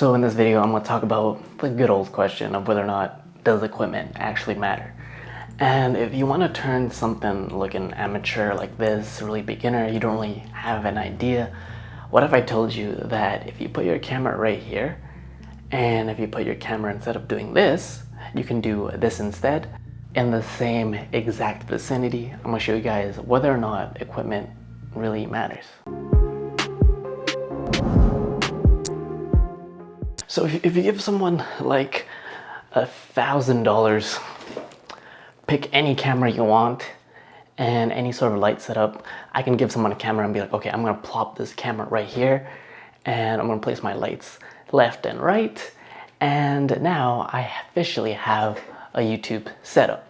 So in this video, I'm going to talk about the good old question of whether or not does equipment actually matter. And if you want to turn something looking amateur like this, really beginner, you don't really have an idea, what if I told you that if you put your camera right here, and if you put your camera instead of doing this, you can do this instead in the same exact vicinity. I'm going to show you guys whether or not equipment really matters. So if you give someone like $1,000, pick any camera you want and any sort of light setup, I can give someone a camera and be like, okay, I'm gonna plop this camera right here and I'm gonna place my lights left and right. And now I officially have a YouTube setup.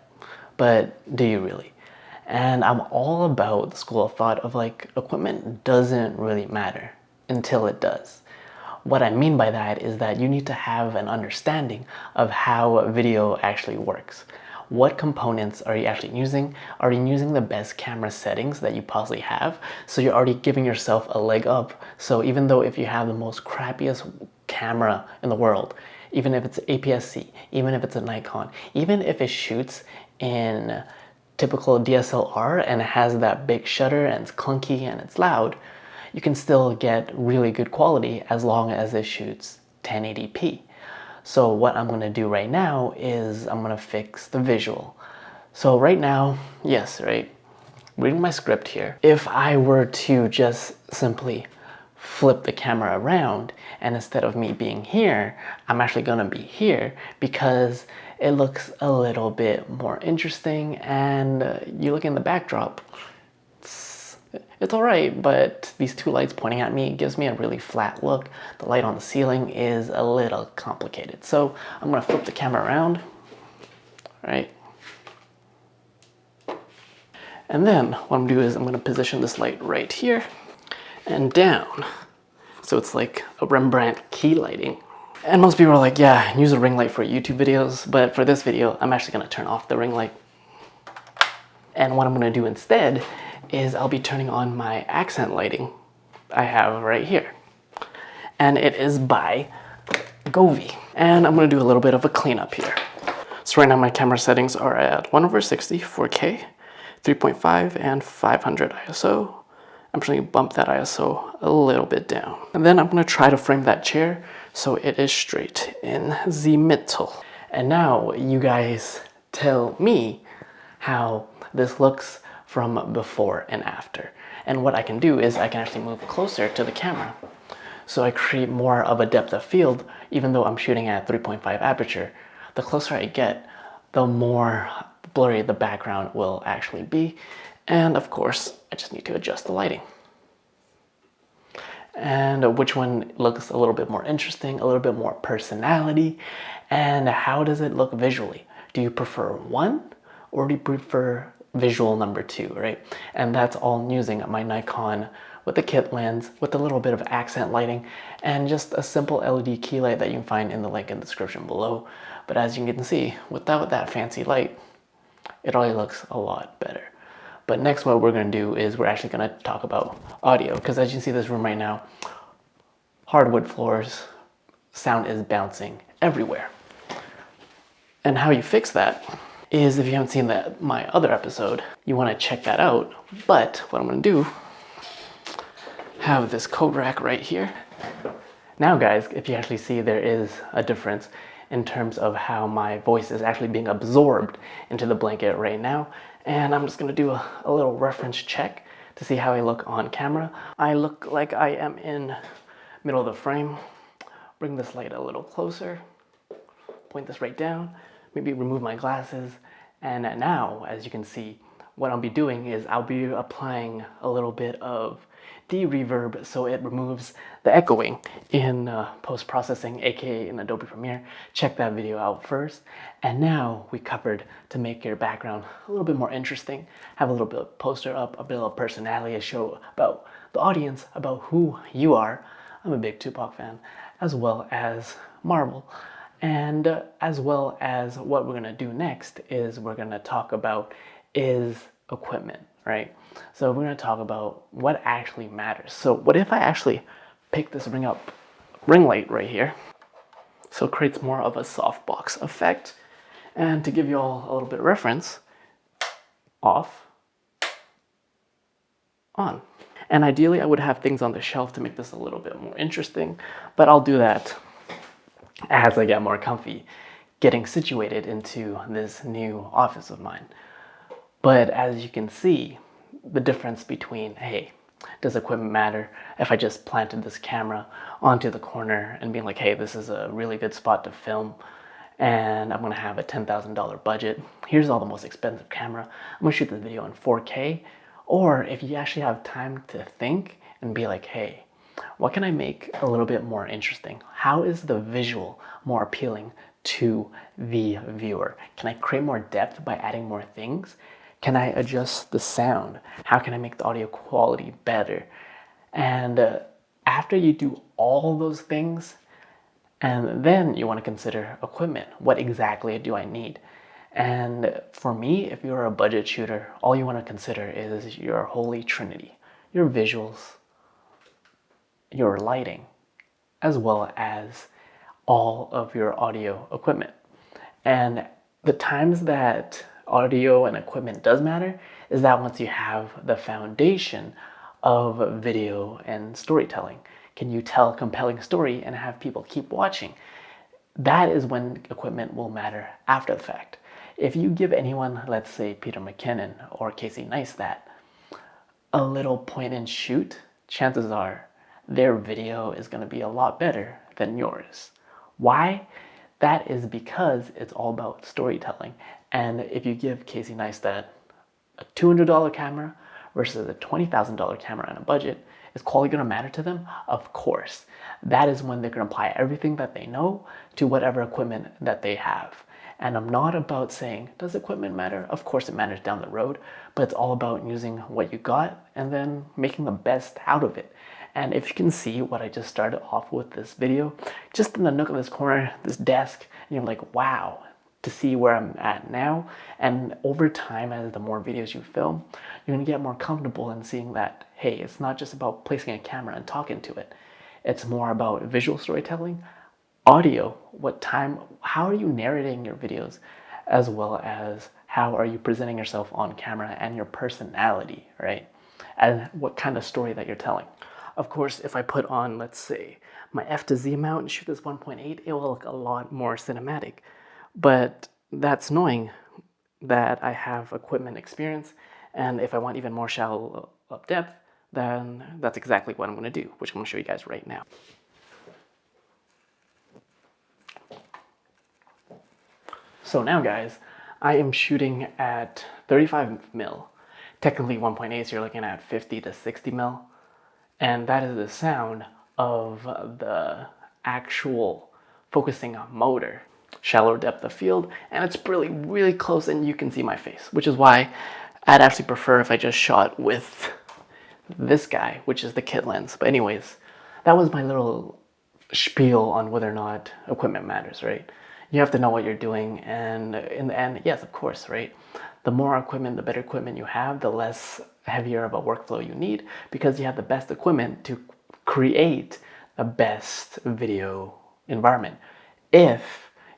But do you really? And I'm all about the school of thought of like, equipment doesn't really matter until it does. What I mean by that is that you need to have an understanding of how video actually works. What components are you actually using? Are you using the best camera settings that you possibly have? So you're already giving yourself a leg up. So even though if you have the most crappiest camera in the world, even if it's APS-C, even if it's a Nikon, even if it shoots in typical DSLR and it has that big shutter and it's clunky and it's loud, you can still get really good quality as long as it shoots 1080p. So what I'm gonna do right now is I'm gonna fix the visual. So right now, yes, right, reading my script here, if I were to just simply flip the camera around and instead of me being here, I'm actually gonna be here because it looks a little bit more interesting and you look in the backdrop, it's all right, but these two lights pointing at me gives me a really flat look. The light on the ceiling is a little complicated. So I'm gonna flip the camera around, right? And then what I'm gonna do is I'm gonna position this light right here and down. So it's like a Rembrandt key lighting. And most people are like, yeah, use a ring light for YouTube videos, but for this video, I'm actually gonna turn off the ring light. And what I'm gonna do instead is I'll be turning on my accent lighting I have right here. And it is by Govee. And I'm gonna do a little bit of a cleanup here. So right now my camera settings are at 1/60, 4K, 3.5, and 500 ISO. I'm just gonna bump that ISO a little bit down. And then I'm gonna try to frame that chair so it is straight in the middle. And now you guys tell me how this looks from before and after. And what I can do is I can actually move closer to the camera. So I create more of a depth of field, even though I'm shooting at 3.5 aperture. The closer I get, the more blurry the background will actually be. And of course, I just need to adjust the lighting. And which one looks a little bit more interesting, a little bit more personality, and how does it look visually? Do you prefer one or do you prefer visual number 2, right? And that's all using my Nikon with the kit lens, with a little bit of accent lighting, and just a simple LED key light that you can find in the link in the description below. But as you can see, without that fancy light, it already looks a lot better. But next what we're gonna do is we're actually gonna talk about audio, because as you can see this room right now, hardwood floors, sound is bouncing everywhere. And how you fix that is, if you haven't seen my other episode, you want to check that out. But what I'm going to do, have this coat rack right here. Now guys, if you actually see, there is a difference in terms of how my voice is actually being absorbed into the blanket right now. And I'm just going to do a little reference check to see how I look on camera. I look like I am in middle of the frame. Bring this light a little closer, point this right down, maybe remove my glasses. And now, as you can see, what I'll be doing is I'll be applying a little bit of de-reverb so it removes the echoing in post-processing, aka in Adobe Premiere. Check that video out first. And now we covered to make your background a little bit more interesting, have a little bit of poster up, a bit of personality, a show about the audience, about who you are. I'm a big Tupac fan, as well as Marvel. And as well as what we're gonna do next is we're gonna talk about is equipment, right? So we're gonna talk about what actually matters. So what if I actually pick this ring light right here, So it creates more of a softbox effect. And to give you all a little bit of reference, off, on. And ideally I would have things on the shelf to make this a little bit more interesting, but I'll do that as I get more comfy getting situated into this new office of mine. But as you can see, the difference between, hey, does equipment matter? If I just planted this camera onto the corner and being like, hey, this is a really good spot to film, and I'm gonna have a $10,000 budget. Here's all the most expensive camera. I'm gonna shoot this video in 4K. Or if you actually have time to think and be like, hey, what can I make a little bit more interesting? How is the visual more appealing to the viewer? Can I create more depth by adding more things? Can I adjust the sound? How can I make the audio quality better? And after you do all those things, and then you want to consider equipment. What exactly do I need? And for me, if you're a budget shooter, all you want to consider is your holy trinity, your visuals, your lighting, as well as all of your audio equipment. And the times that audio and equipment does matter is that once you have the foundation of video and storytelling. Can you tell a compelling story and have people keep watching? That is when equipment will matter after the fact. If you give anyone, let's say Peter McKinnon or Casey Neistat, a little point and shoot, chances are their video is going to be a lot better than yours. Why? That is because it's all about storytelling. And if you give Casey Neistat a $200 camera versus a $20,000 camera on a budget, is quality going to matter to them? Of course. That is when they're going to apply everything that they know to whatever equipment that they have. And I'm not about saying, does equipment matter? Of course it matters down the road, but it's all about using what you got and then making the best out of it. And if you can see what I just started off with this video, just in the nook of this corner, this desk, and you're like, wow, to see where I'm at now. And over time, as the more videos you film, you're gonna get more comfortable in seeing that, hey, it's not just about placing a camera and talking to it. It's more about visual storytelling, audio, how are you narrating your videos, as well as how are you presenting yourself on camera and your personality, right? And what kind of story that you're telling. Of course, if I put on, let's say, my FTZ mount and shoot this 1.8, it will look a lot more cinematic. But that's knowing that I have equipment experience, and if I want even more shallow up depth, then that's exactly what I'm going to do, which I'm going to show you guys right now. So now, guys, I am shooting at 35 mil, technically 1.8, so you're looking at 50 to 60 mil, and that is the sound of the actual focusing motor. Shallower depth of field, and it's really close and you can see my face, which is why I'd actually prefer if I just shot with this guy, which is the kit lens. But anyways, that was my little spiel on whether or not equipment matters, right? You have to know what you're doing, and in the end, yes, of course, right? The more equipment, the better equipment you have, the less heavier of a workflow you need, because you have the best equipment to create the best video environment. If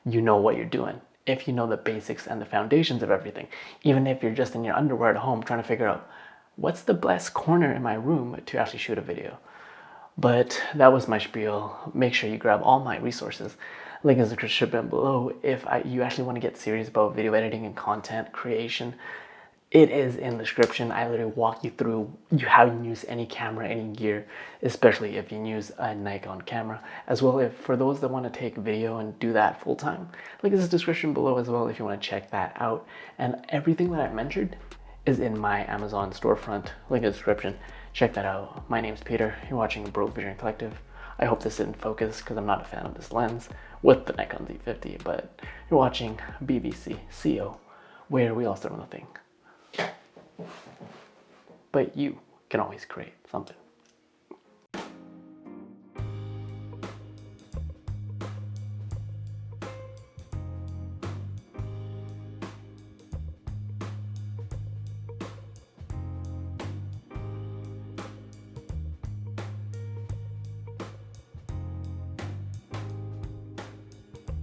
you know what you're doing, if you know the basics and the foundations of everything, even if you're just in your underwear at home trying to figure out what's the best corner in my room to actually shoot a video. But that was my spiel. Make sure you grab all my resources. Link in the description below. If you actually want to get serious about video editing and content creation, it is in the description. I literally walk you through how you can use any camera, any gear, especially if you use a Nikon camera. As well, if for those that want to take video and do that full time, link in the description below as well if you want to check that out. And everything that I've mentioned is in my Amazon storefront. Link in the description. Check that out. My name's Peter. You're watching Broke Vision Collective. I hope this didn't focus because I'm not a fan of this lens with the Nikon Z50, but you're watching BBC CO, where we all start on the thing. But you can always create something.